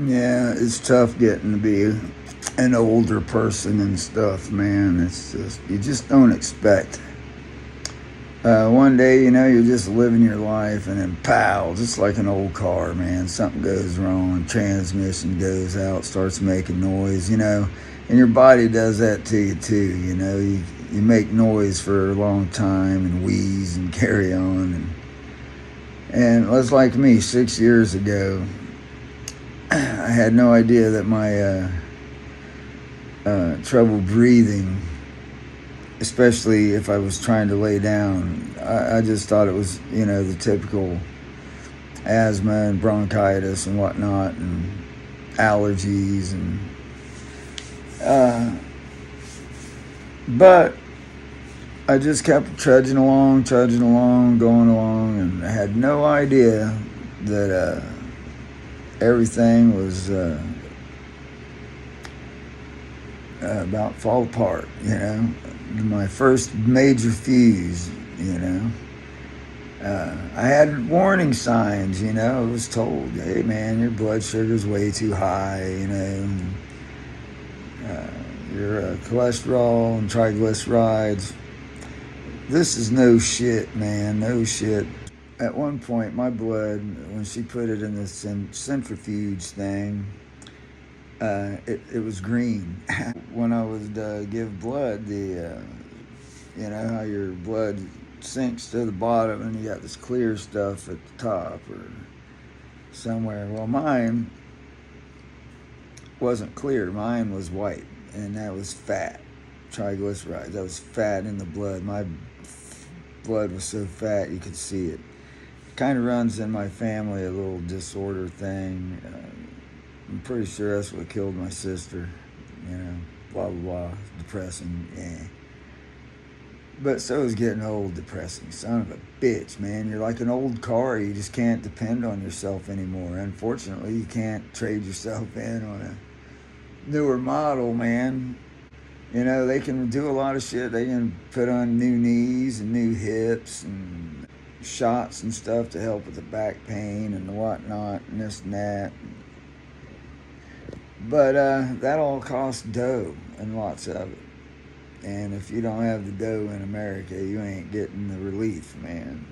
Yeah, it's tough getting to be an older person and stuff, man. It's just, you just don't expect. One day, you're just living your life, and then pow, just like an old car, man, something goes wrong, transmission goes out, starts making noise, and your body does that to you too, you make noise for a long time and wheeze and carry on, and it was like me 6 years ago. I had no idea that my trouble breathing, especially if I was trying to lay down. I just thought it was, the typical asthma and bronchitis and whatnot, and allergies, and but I just kept trudging along, going along, and I had no idea that everything was about to fall apart. My first major fuse. I had warning signs. I was told, hey man, your blood sugar's way too high. Your cholesterol and triglycerides. This is no shit, man, no shit. At one point, my blood, when she put it in the centrifuge thing, it was green. When I would give blood, how your blood sinks to the bottom and you got this clear stuff at the top or somewhere. Well, mine wasn't clear. Mine was white, and that was fat. Triglycerides. That was fat in the blood. My blood was so fat you could see it. Kind of runs in my family, a little disorder thing. I'm pretty sure that's what killed my sister. Blah, blah, blah. Depressing, yeah. But so is getting old depressing. Son of a bitch, man. You're like an old car. You just can't depend on yourself anymore. Unfortunately, you can't trade yourself in on a newer model, man. They can do a lot of shit. They can put on new knees and new hips and shots and stuff to help with the back pain and the whatnot and this and that. But that all costs dough, and lots of it. And if you don't have the dough in America, you ain't getting the relief, man.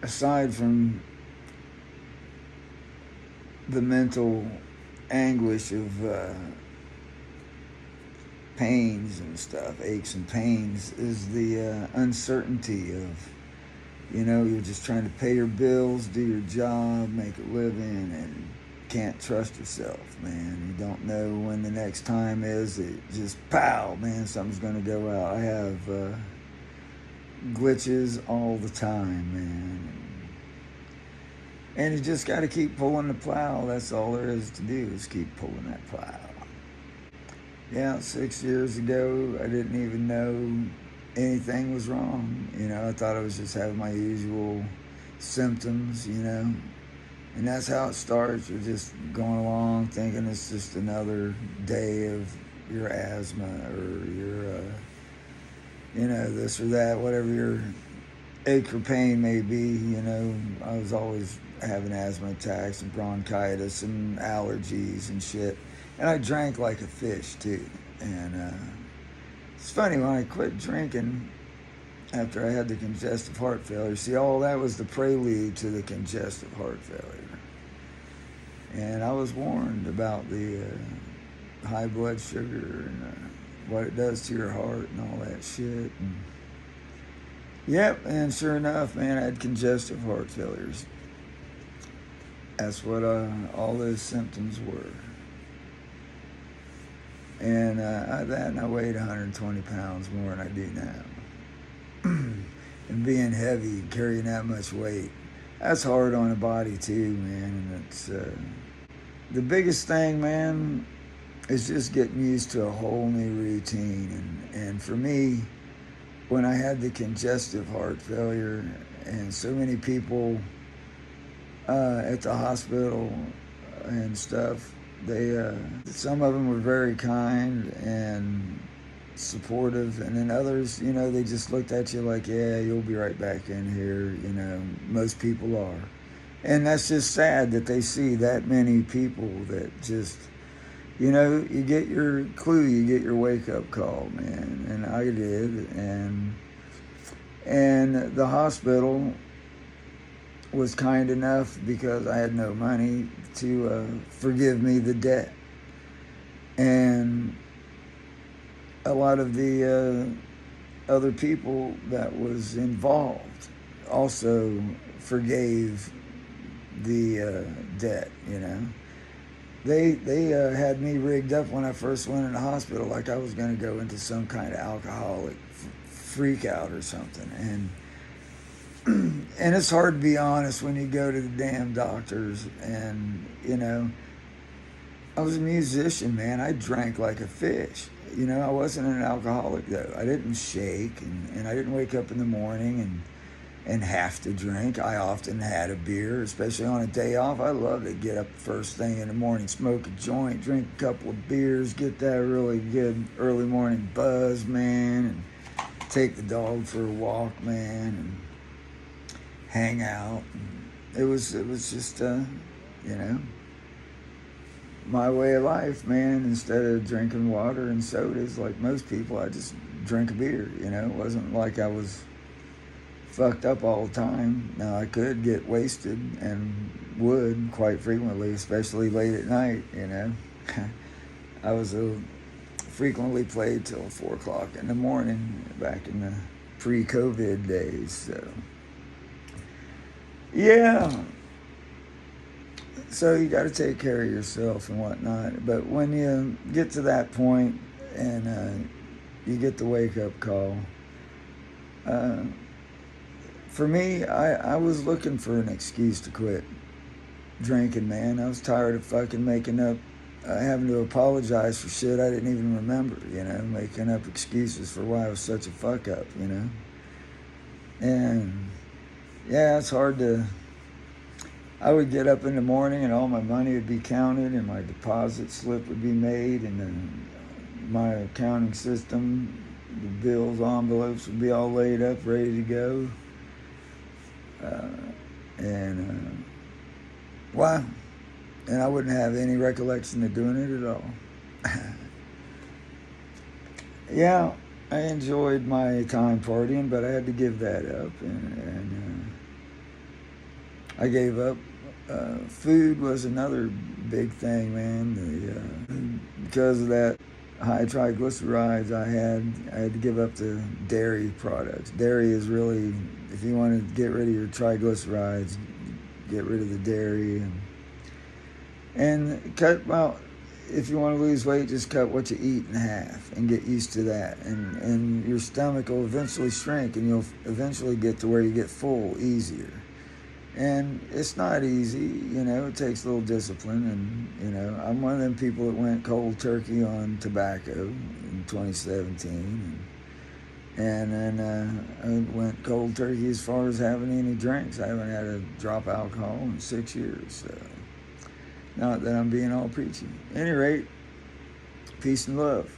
Aside from the mental anguish of pains and stuff, aches and pains, is the uncertainty of, you're just trying to pay your bills, do your job, make a living, and can't trust yourself, man. You don't know when the next time is. It just, pow, man, something's going to go out. I have glitches all the time, man. And you just got to keep pulling the plow. That's all there is to do, is keep pulling that plow. Yeah, 6 years ago, I didn't even know anything was wrong. I thought I was just having my usual symptoms, And that's how it starts. You're just going along thinking it's just another day of your asthma or your, this or that, whatever your ache or pain may be. I was always having asthma attacks and bronchitis and allergies and shit. And I drank like a fish too. And it's funny, when I quit drinking after I had the congestive heart failure, see, all that was the prelude to the congestive heart failure. And I was warned about the high blood sugar and what it does to your heart and all that shit. And yep, and sure enough, man, I had congestive heart failures. That's what all those symptoms were. And I weighed 120 pounds more than I do now. And being heavy, carrying that much weight, that's hard on the body too, man. And it's the biggest thing, man, is just getting used to a whole new routine. And for me, when I had the congestive heart failure, and so many people at the hospital and stuff, some of them were very kind and supportive, and then others, they just looked at you like, yeah, you'll be right back in here. Most people are. And that's just sad that they see that many people that just, you get your clue, you get your wake up call, man. And I did. And the hospital was kind enough, because I had no money, to forgive me the debt. And a lot of the other people that was involved also forgave the debt. They had me rigged up when I first went in the hospital, like I was going to go into some kind of alcoholic freak out or something. And it's hard to be honest when you go to the damn doctors. And I was a musician, man. I drank like a fish. I wasn't an alcoholic, though. I didn't shake, and I didn't wake up in the morning and have to drink. I often had a beer, especially on a day off. I love to get up first thing in the morning, smoke a joint, drink a couple of beers, get that really good early morning buzz, man, and take the dog for a walk, man, and hang out. It was just my way of life, man. Instead of drinking water and sodas like most people, I just drank a beer. It wasn't like I was fucked up all the time. Now, I could get wasted, and would quite frequently, especially late at night. I was frequently played till 4 o'clock in the morning back in the pre-COVID days. So yeah, so you got to take care of yourself and whatnot. But when you get to that point and you get the wake-up call, for me, I was looking for an excuse to quit drinking, man. I was tired of fucking making up, having to apologize for shit I didn't even remember, making up excuses for why I was such a fuck up, And yeah, it's hard to... I would get up in the morning and all my money would be counted and my deposit slip would be made, and then my accounting system, the bills, envelopes would be all laid up, ready to go. Wow. And I wouldn't have any recollection of doing it at all. Yeah, I enjoyed my time partying, but I had to give that up. And I gave up. Food was another big thing, man. Because of that high triglycerides I had to give up the dairy products. Dairy is really, if you want to get rid of your triglycerides, get rid of the dairy and cut. Well, if you want to lose weight, just cut what you eat in half and get used to that, and your stomach will eventually shrink, and you'll eventually get to where you get full easier. And it's not easy, it takes a little discipline. And, I'm one of them people that went cold turkey on tobacco in 2017. And then I went cold turkey as far as having any drinks. I haven't had a drop of alcohol in 6 years. So, not that I'm being all preachy. At any rate, peace and love.